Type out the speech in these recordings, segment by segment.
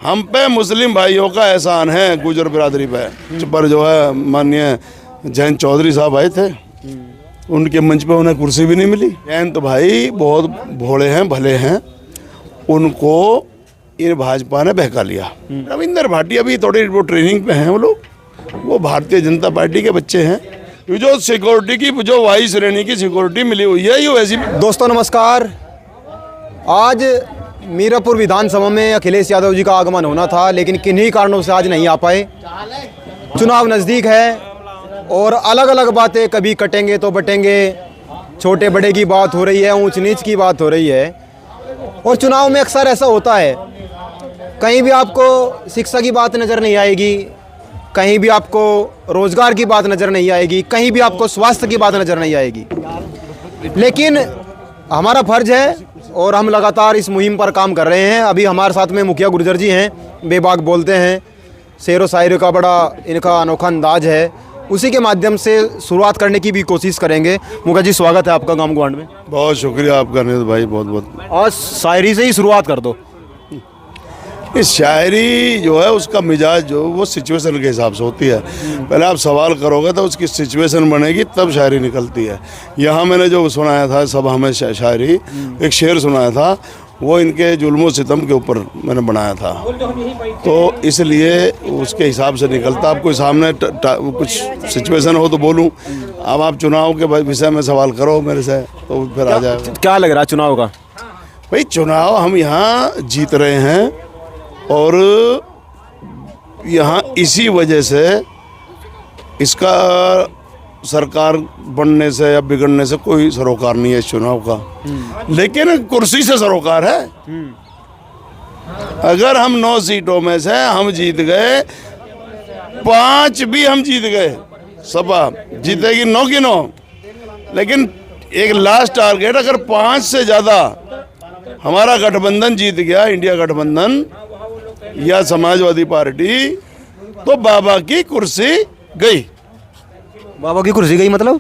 हम पे मुस्लिम भाइयों का एहसान है, गुजर बिरादरी पे। पर जो है माननीय जयंत चौधरी साहब आए थे, उनके मंच पे उन्हें कुर्सी भी नहीं मिली। जयंत भाई बहुत भोले हैं, भले हैं, उनको इन भाजपा ने बहका लिया। रविंदर भाटिया भी थोड़ी वो ट्रेनिंग पे हैं, वो लोग, वो भारतीय जनता पार्टी के बच्चे हैं। जो सिक्योरिटी की, जो वायु श्रेणी की सिक्योरिटी मिली हुई है, ये वैसी। दोस्तों नमस्कार। आज मीरापुर विधानसभा में अखिलेश यादव जी का आगमन होना था, लेकिन किन्हीं कारणों से आज नहीं आ पाए। चुनाव नज़दीक है और अलग अलग बातें, कभी कटेंगे तो बटेंगे, छोटे बड़े की बात हो रही है, ऊंच नीच की बात हो रही है। और चुनाव में अक्सर ऐसा होता है, कहीं भी आपको शिक्षा की बात नज़र नहीं आएगी, कहीं भी आपको रोज़गार की बात नज़र नहीं आएगी, कहीं भी आपको स्वास्थ्य की बात नज़र नहीं आएगी। लेकिन हमारा फ़र्ज़ है और हम लगातार इस मुहिम पर काम कर रहे हैं। अभी हमारे साथ में मुखिया गुर्जर जी हैं, बेबाक बोलते हैं, शेर व शायरी का बड़ा इनका अनोखा अंदाज है। उसी के माध्यम से शुरुआत करने की भी कोशिश करेंगे। मुखिया जी, स्वागत है आपका गांव ग्वांड में। बहुत शुक्रिया आपका नीरज भाई, बहुत बहुत। और शायरी से ही शुरुआत कर दो। इस शायरी जो है उसका मिजाज जो वो सिचुएशन के हिसाब से होती है। पहले आप सवाल करोगे तो उसकी सिचुएशन बनेगी, तब शायरी निकलती है। यहाँ मैंने जो सुनाया था सभा में शायरी, एक शेर सुनाया था, वो इनके जुल्मो सितम के ऊपर मैंने बनाया था, तो इसलिए उसके हिसाब से निकलता। आपको सामने कुछ सिचुएशन हो तो बोलूँ। अब आप चुनाव के विषय में सवाल करो मेरे से तो फिर आ जाएगा। क्या लग रहा है चुनाव का? भाई चुनाव हम यहाँ जीत रहे हैं और यहाँ इसी वजह से इसका सरकार बनने से या बिगड़ने से कोई सरोकार नहीं है इस चुनाव का, लेकिन कुर्सी से सरोकार है। अगर हम 9 सीटों में से हम जीत गए, 5 भी हम जीत गए, सपा जीतेगी 9 की 9, लेकिन एक लास्ट टारगेट, अगर 5 से ज़्यादा हमारा गठबंधन जीत गया, इंडिया गठबंधन या समाजवादी पार्टी, तो बाबा की कुर्सी गई। बाबा की कुर्सी गई मतलब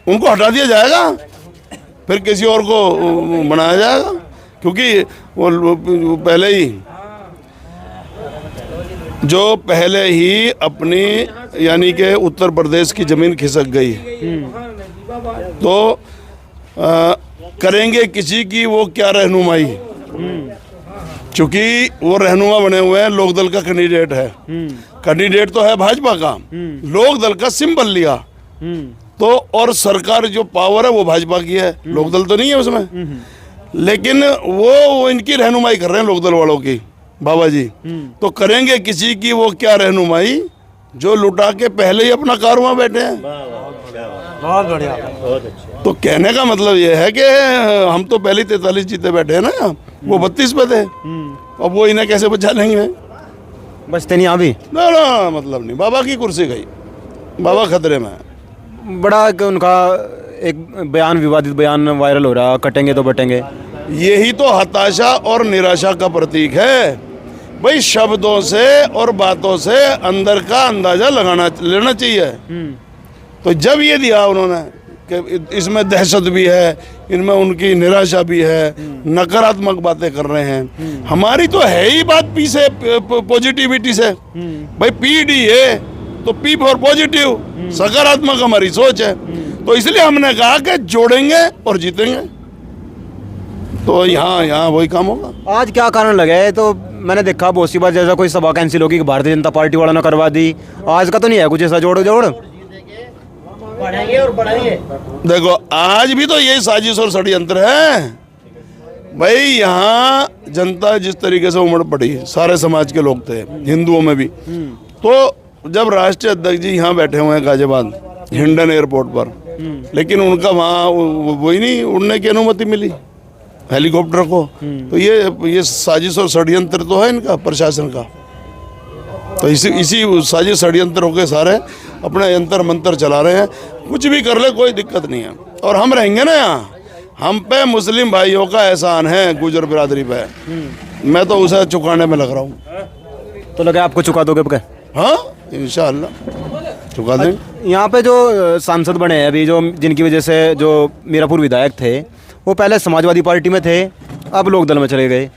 उनको हटा दिया जाएगा, फिर किसी और को बनाया जाएगा, क्योंकि वो पहले ही अपनी यानी कि उत्तर प्रदेश की ज़मीन खिसक गई, तो करेंगे किसी की वो क्या रहनुमाई, क्योंकि वो रहनुमा बने हुए हैं, लोकदल का कैंडिडेट है। कैंडिडेट तो है भाजपा का, लोकदल का सिंबल लिया, तो और सरकार जो पावर है वो भाजपा की है, लोकदल तो नहीं है उसमें, लेकिन वो इनकी रहनुमाई कर रहे हैं लोकदल वालों की, बाबा जी। तो करेंगे किसी की वो क्या रहनुमाई, जो लुटा के पहले ही अपना कारवां बैठे हैं। बहुत बढ़िया। तो कहने का मतलब ये है कि हम तो पहले 43 जीते बैठे हैं ना, वो 32 पे थे, अब वो इन्हें कैसे बचा लेंगे? बचते नहीं अभी ना, मतलब नहीं। बाबा की कुर्सी गई, बाबा खतरे में है। बड़ा उनका एक बयान, विवादित बयान वायरल हो रहा, कटेंगे तो बटेंगे। यही तो हताशा और निराशा का प्रतीक है भाई। शब्दों से और बातों से अंदर का अंदाजा लेना चाहिए। तो जब ये दिया उन्होंने कि इसमें दहशत भी है, इनमें उनकी निराशा भी है, नकारात्मक बातें कर रहे हैं। हमारी तो है ही बात पी से, पॉजिटिविटी से। भाई PDA तो P फॉर पॉजिटिव, सकारात्मक हमारी सोच है। तो इसलिए हमने कहा कि जोड़ेंगे और जीतेंगे, तो यहाँ वही काम होगा। आज क्या कारण लगे है? तो मैंने देखा बहुत सी बार जैसा कोई सभा कैंसिल होगी, भारतीय जनता पार्टी वालों ने करवा दी। आज का तो नहीं है कुछ ऐसा जोड़ बढ़ाएंगे और बढ़ाएंगे। देखो आज भी तो यही साजिश और षड्यंत्र है भाई। यहाँ जनता जिस तरीके से उमड़ पड़ी, सारे समाज के लोग थे, हिंदुओं में भी। तो जब राष्ट्रीय अध्यक्ष जी यहाँ बैठे हुए हैं गाजियाबाद हिंडन एयरपोर्ट पर, लेकिन उनका वहाँ वही नहीं उड़ने की अनुमति मिली हेलीकॉप्टर को, तो ये साजिश और षड्यंत्र तो है इनका, प्रशासन का। तो इसी साजिश षड्यंत्र होकर सारे अपने यंत्र मंत्र चला रहे हैं। कुछ भी कर ले कोई दिक्कत नहीं है, और हम रहेंगे ना यहाँ। हम पे मुस्लिम भाइयों का एहसान है, गुजर बिरादरी पे। मैं तो उसे चुकाने में लग रहा हूँ। तो लगा आपको चुका दोगे? हाँ इंशाअल्लाह चुका दें। यहाँ पे जो सांसद बने हैं अभी, जो जिनकी वजह से जो मीरापुर विधायक थे, वो पहले समाजवादी पार्टी में थे, अब लोकदल में चले गए,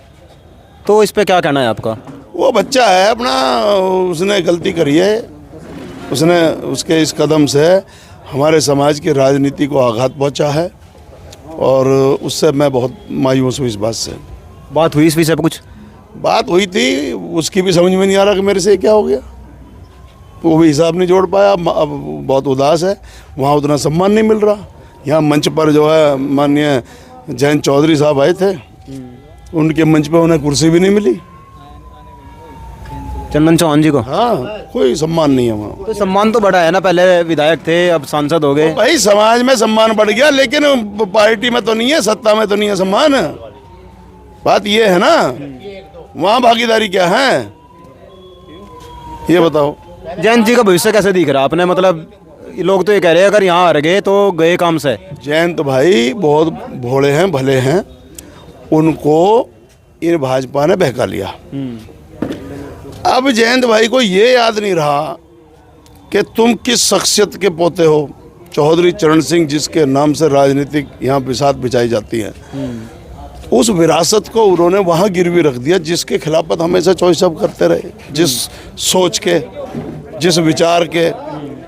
तो इस पे क्या कहना है आपका? वो बच्चा है अपना, उसने गलती करी है, उसने उसके इस कदम से हमारे समाज की राजनीति को आघात पहुंचा है और उससे मैं बहुत मायूस हूँ इस बात से। बात हुई इस विषय पर कुछ? बात हुई थी, उसकी भी समझ में नहीं आ रहा कि मेरे से क्या हो गया, वो भी हिसाब नहीं जोड़ पाया। अब बहुत उदास है, वहाँ उतना सम्मान नहीं मिल रहा। यहाँ मंच पर जो है माननीय जयंत चौधरी साहब आए थे, उनके मंच पर उन्हें कुर्सी भी नहीं मिली। चंदन चौहान जी को? हाँ, कोई सम्मान नहीं है वहाँ। तो सम्मान तो बढ़ा है ना, पहले विधायक थे अब सांसद हो गए। तो भाई समाज में सम्मान बढ़ गया, लेकिन पार्टी में तो नहीं है, सत्ता में तो नहीं है सम्मान। बात ये है ना, वहाँ भागीदारी क्या है ये बताओ। जयंत जी का भविष्य कैसे दिख रहा है आपने? मतलब लोग तो ये कह रहे हैं अगर यहाँ हार गए तो गए काम से। जयंत भाई बहुत भोले हैं, भले हैं, उनको इन भाजपा ने बहका लिया। अब जयंत भाई को ये याद नहीं रहा कि तुम किस शख्सियत के पोते हो। चौधरी चरण सिंह जिसके नाम से राजनीतिक यहाँ बिसात बिछाई जाती है, उस विरासत को उन्होंने वहाँ गिरवी रख दिया, जिसके खिलाफत हमेशा चॉइस अप करते रहे, जिस सोच के, जिस विचार के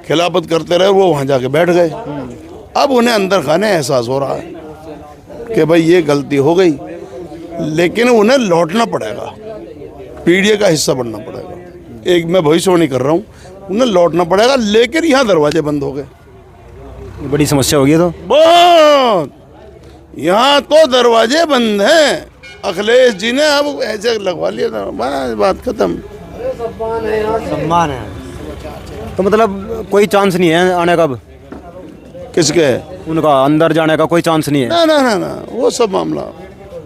खिलाफत करते रहे, वो वहाँ जाके बैठ गए। अब उन्हें अंदर खाने एहसास हो रहा है कि भाई ये गलती हो गई, लेकिन उन्हें लौटना पड़ेगा, पीडीए का हिस्सा बनना पड़ेगा। एक मैं भविष्यवाणी कर रहा हूँ, उन्हें लौटना पड़ेगा, लेकिन यहाँ दरवाजे बंद हो गए। बड़ी समस्या होगी तो बहुत, यहाँ तो दरवाजे बंद हैं। अखिलेश जी ने अब ऐसे लगवा लिया था, बस बात खत्म। सम्मान है तो मतलब कोई चांस नहीं है आने का? अब किसके? उनका अंदर जाने का कोई चांस नहीं है? ना ना ना ना, वो सब मामला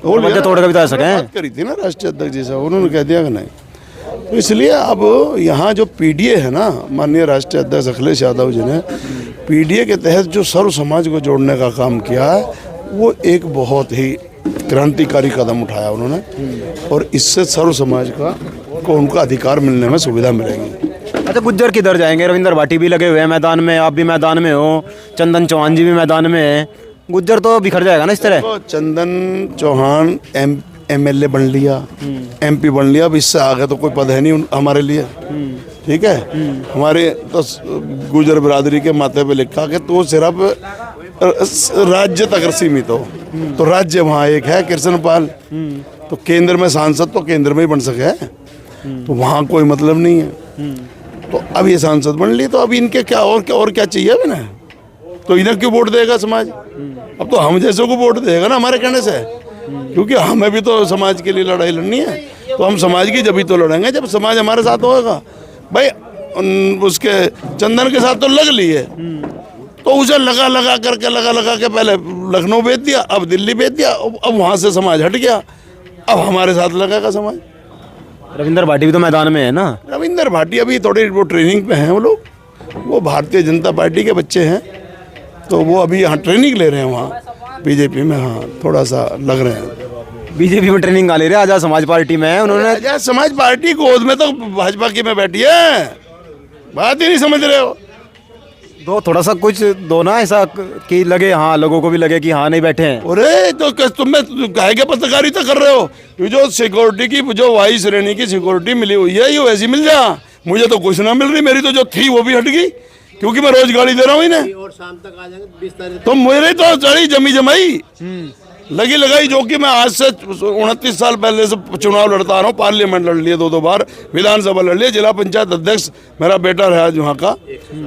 दरवाजे तोड़ के बिता सके। बात करी थी ना राष्ट्रीय अध्यक्ष जी से, उन्होंने कह दिया कि नहीं। तो इसलिए अब यहाँ जो पीडीए है ना, माननीय राष्ट्रीय अध्यक्ष अखिलेश यादव जी ने पीडीए के तहत जो सर्व समाज को जोड़ने का काम किया है, वो एक बहुत ही क्रांतिकारी कदम उठाया उन्होंने, और इससे सर्व समाज को उनका अधिकार मिलने में सुविधा मिलेगी। अच्छा, गुज्जर किधर जाएंगे? रविंद्र भाटी भी लगे हुए हैं मैदान में, आप भी मैदान में हो, चंदन चौहान जी भी मैदान में है, गुज्जर तो बिखर जाएगा ना इस तरह। तो चंदन चौहान एमएलए बन लिया, एमपी बन लिया, अब इससे आगे तो कोई पद है नहीं हमारे लिए। ठीक है, हमारे तो गुजर बिरादरी के माथे पे लिखा कि तो सिर्फ राज्य तक सीमित हो, तो राज्य वहाँ एक है कृष्णपाल, तो केंद्र में सांसद तो केंद्र में ही बन सके, तो वहाँ कोई मतलब नहीं है। तो अब ये सांसद बन ली, तो अब इनके क्या और क्या चाहिए अब इन्हें? तो इन्हें क्यों वोट देगा समाज? अब तो हम जैसे को वोट देगा ना हमारे कहने से, क्योंकि हमें भी तो समाज के लिए लड़ाई लड़नी है। तो हम समाज की जब ही तो लड़ेंगे जब समाज हमारे साथ होगा। भाई उसके चंदन के साथ तो लग ली है, तो उसे लगा के पहले लखनऊ भेज दिया, अब दिल्ली भेज दिया, अब वहाँ से समाज हट गया, अब हमारे साथ लगेगा समाज। रविंद्र भाटी भी तो मैदान में है ना? रविंद्र भाटी अभी थोड़ी वो ट्रेनिंग पे हैं, वो लोग, वो भारतीय जनता पार्टी के बच्चे हैं, तो वो अभी यहाँ ट्रेनिंग ले रहे हैं वहाँ बीजेपी में। हाँ, थोड़ा सा लग रहे हैं बीजेपी में ट्रेनिंग ले रहे हैं। आजाद समाज पार्टी में है उन्होंने। आजाद समाज पार्टी गोद में तो भाजपा की में बैठी है, बात ही नहीं समझ रहे हो। दो थोड़ा सा कुछ दो ना, ऐसा कि लगे, हाँ लोगों को भी लगे कि हाँ नहीं बैठे हैं। अरे तो तुम्हें काहे के पत्रकारिता कर रहे हो? ये जो सिक्योरिटी की जो वायु श्रेणी की सिक्योरिटी मिली हुई है, ये वैसी मिल जा। मुझे तो कुछ ना मिल रही, मेरी तो जो थी वो भी हट गई, क्योंकि मैं रोज गाड़ी दे रहा हूँ इन्हें। और शाम तक आ जाएंगे 20 तारीख। तो मेरी तो चढ़ी जमी जमाई लगी लगाई, जो कि मैं आज से 29 साल पहले से चुनाव लड़ता आ रहा हूँ। पार्लियामेंट लड़ लिए, 2 बार विधानसभा लड़ लिए, जिला पंचायत अध्यक्ष मेरा बेटा रहा वहाँ का।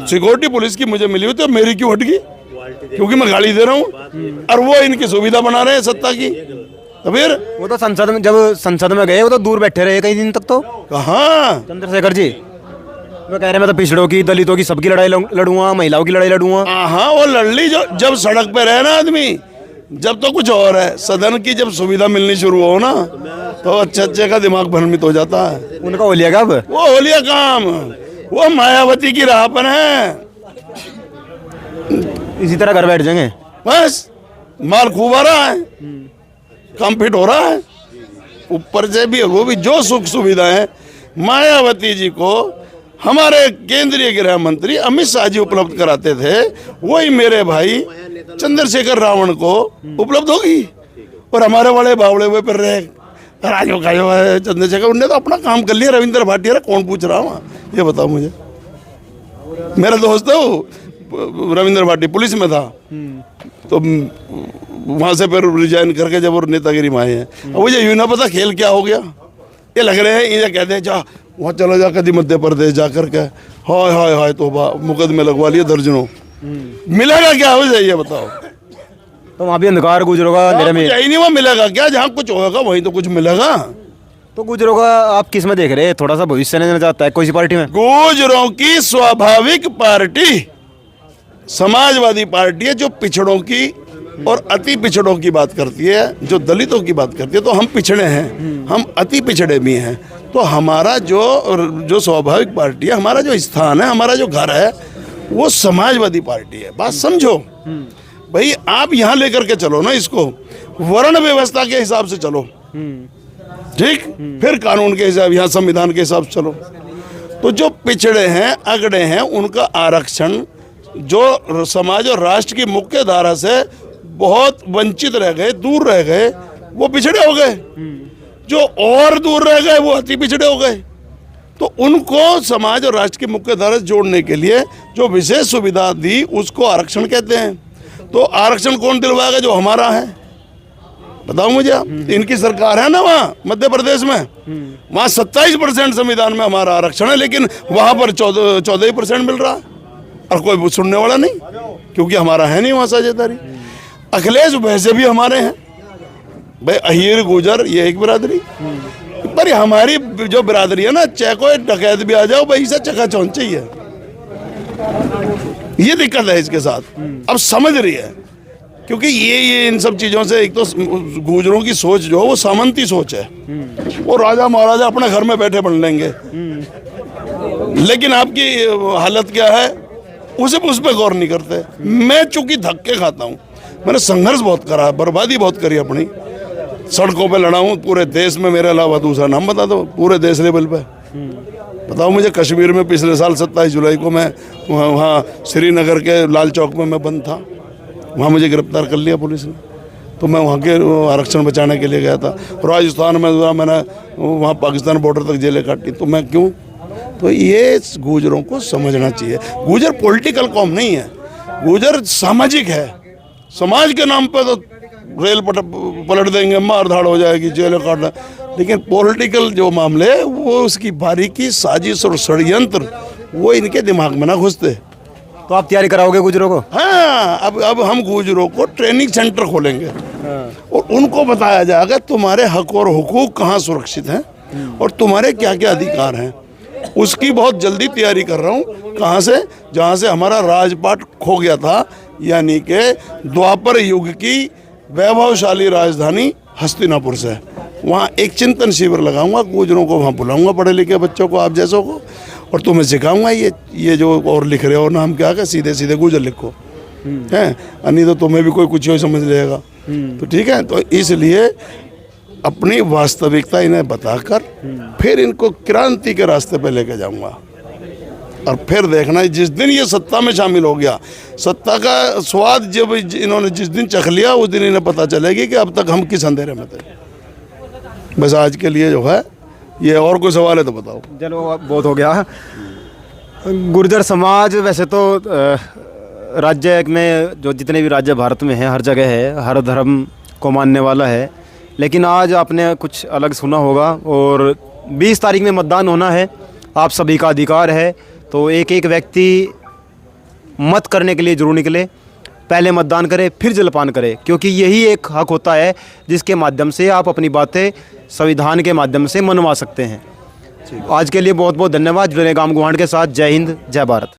सिक्योरिटी पुलिस की मुझे मिली हुई, तो मेरी क्यों हट गई? क्योंकि मैं गाड़ी दे रहा हूँ, और वो इनकी सुविधा बना रहे हैं सत्ता की। तो फिर वो तो संसद में, जब संसद में गए वो तो दूर बैठे रहे कई दिन तक। तो कहाँ चंद्रशेखर जी वो कह रहे मैं तो पिछड़ों की, दलितों की, सबकी लड़ाई लड़ूंगा, महिलाओं की लड़ाई लड़ूंगा। हाँ, वो लड़ ली जो जब सड़क पे रहे ना आदमी, जब तो कुछ और है। सदन की जब सुविधा मिलनी शुरू हो ना, तो अच्छे का दिमाग भ्रमित हो जाता है। उनका हो लिया क्या अब? वो हो लिया काम, वो मायावती की राह पर है। इसी तरह घर बैठ जाएंगे बस, माल खूब आ रहा है, काम फिट हो रहा है, ऊपर से भी वो भी जो सुख सुविधाएं मायावती जी को हमारे केंद्रीय गृह मंत्री अमित शाह जी उपलब्ध कराते थे, वही मेरे भाई चंद्रशेखर रावण को उपलब्ध होगी। और हमारे वाले बावड़े हुए पर रहे, राजू का जो है चंद्रशेखर, उनने तो अपना काम कर लिया। रविंद्र भाटिया कौन पूछ रहा हूँ, ये बताओ मुझे। मेरा दोस्त है वो, रविंद्र भाटिया पुलिस में था, तो वहाँ से फिर रिजाइन करके जब वो नेतागिरी में आए हैं। अब मुझे यूँ ना पता खेल क्या हो गया। ये लग रहे हैं, ये कहते हैं जा वहाँ चलो जा कभी मध्य प्रदेश जा करके हाय हाय हाय तो मुकदमे लगवा लिए दर्जनों। मिलेगा क्या हो जाए ये बताओ। तो वहाँ भी अंधकार गुजरोगा, अंधेरे में यही नहीं, वहाँ मिलेगा क्या? जहाँ कुछ होगा वहीं तो कुछ मिलेगा। तो गुजरोगा आप किस में देख रहे हैं? थोड़ा सा भविष्य लेना चाहता है कोई सी पार्टी में? गुजरों की स्वाभाविक पार्टी समाजवादी पार्टी है, जो पिछड़ों की और अति पिछड़ों की बात करती है, जो दलितों की बात करती है। तो हम पिछड़े हैं, हम अति पिछड़े भी हैं। तो हमारा जो स्वाभाविक पार्टी है, हमारा जो स्थान है, हमारा जो घर है, वो समाजवादी पार्टी है। बात समझो भाई, आप यहाँ लेकर के चलो ना इसको, वर्ण व्यवस्था के हिसाब से चलो, ठीक, फिर कानून के हिसाब, यहाँ संविधान के हिसाब से चलो। तो जो पिछड़े हैं, अगड़े हैं, उनका आरक्षण जो समाज और राष्ट्र की मुख्य धारा से बहुत वंचित रह गए, दूर रह गए, वो पिछड़े हो गए। जो और दूर रह गए वो अति पिछड़े हो गए। तो उनको समाज और राष्ट्र की मुख्य धारा से जोड़ने के लिए जो विशेष सुविधा दी उसको आरक्षण कहते हैं। तो आरक्षण कौन दिलवाएगा? जो हमारा है, बताओ मुझे आप। इनकी सरकार है ना वहाँ मध्य प्रदेश में, वहाँ 27% संविधान में हमारा आरक्षण है, लेकिन वहाँ पर 14% मिल रहा है और कोई सुनने वाला नहीं, क्योंकि हमारा है नहीं वहाँ साझेदारी। अखिलेश वैसे भी हमारे हैं भाई, अहीर गुजर ये एक बिरादरी, पर हमारी जो बिरादरी है ना, चाहे कोई डकैत भी आ जाओ भाई से चकाचौंध चाहिए। ये दिक्कत है इसके साथ, अब समझ रही है, क्योंकि ये इन सब चीज़ों से एक तो गुजरों की सोच जो है वो सामंती सोच है, वो राजा महाराजा अपने घर में बैठे बन लेंगे। लेकिन आपकी हालत क्या है उस पर गौर नहीं करते। मैं चूंकि धक्के खाता हूँ, मैंने संघर्ष बहुत करा, बर्बादी बहुत करी अपनी, सड़कों पे लड़ा हूँ पूरे देश में, मेरे अलावा दूसरा नाम बता दो पूरे देश लेवल पे। बताओ मुझे, कश्मीर में पिछले साल 27 जुलाई को मैं वहाँ श्रीनगर के लाल चौक में मैं बंद था, वहाँ मुझे गिरफ्तार कर लिया पुलिस ने। तो मैं वहाँ के आरक्षण बचाने के लिए गया था। राजस्थान में मैंने वहाँ पाकिस्तान बॉर्डर तक जेलें काटी, तो मैं क्यों? तो ये गुजरों को समझना चाहिए। गुजर पॉलिटिकल कौम नहीं है, गुजर सामाजिक है। समाज के नाम पे तो रेल पलट देंगे, मार धाड़ हो जाएगी, जेल काटना, लेकिन पॉलिटिकल जो मामले वो उसकी बारीकी, साजिश और षड्यंत्र वो इनके दिमाग में ना घुसते। तो आप तैयारी कराओगे गुजरों को? हाँ, अब हम गुजरों को ट्रेनिंग सेंटर खोलेंगे और उनको बताया जाएगा तुम्हारे हक और हुकूक कहाँ सुरक्षित हैं और तुम्हारे क्या क्या अधिकार हैं। उसकी बहुत जल्दी तैयारी कर रहा हूँ। कहाँ से? जहाँ से हमारा राजपाट खो गया था, यानी कि द्वापर युग की वैभवशाली राजधानी हस्तिनापुर से। वहाँ एक चिंतन शिविर लगाऊंगा, गुजरों को वहाँ बुलाऊंगा, पढ़े लिखे बच्चों को, आप जैसों को, और तुम्हें सिखाऊंगा ये जो और लिख रहे हो नाम क्या है, सीधे सीधे गुजर लिखो, हैं, नहीं तो तुम्हें भी कोई कुछ ही समझ लेगा। तो ठीक है, तो इसलिए अपनी वास्तविकता इन्हें बताकर फिर इनको क्रांति के रास्ते पे लेके जाऊंगा। और फिर देखना, जिस दिन ये सत्ता में शामिल हो गया, सत्ता का स्वाद जब इन्होंने जिस दिन चख लिया, उस दिन इन्हें पता चलेगी कि अब तक हम किस अंधेरे में थे। बस आज के लिए जो है ये, और कोई सवाल है तो बताओ। चलो बहुत हो गया। गुर्जर समाज वैसे तो राज्य में जो जितने भी राज्य भारत में हैं, हर जगह है, हर धर्म को मानने वाला है, लेकिन आज आपने कुछ अलग सुना होगा। और 20 तारीख में मतदान होना है, आप सभी का अधिकार है। तो एक एक व्यक्ति मत करने के लिए जरूर निकले, पहले मतदान करे फिर जलपान करे, क्योंकि यही एक हक होता है जिसके माध्यम से आप अपनी बातें संविधान के माध्यम से मनवा सकते हैं। आज के लिए बहुत बहुत धन्यवाद। जुड़े गाम गुहाड़ के साथ। जय हिंद, जय भारत।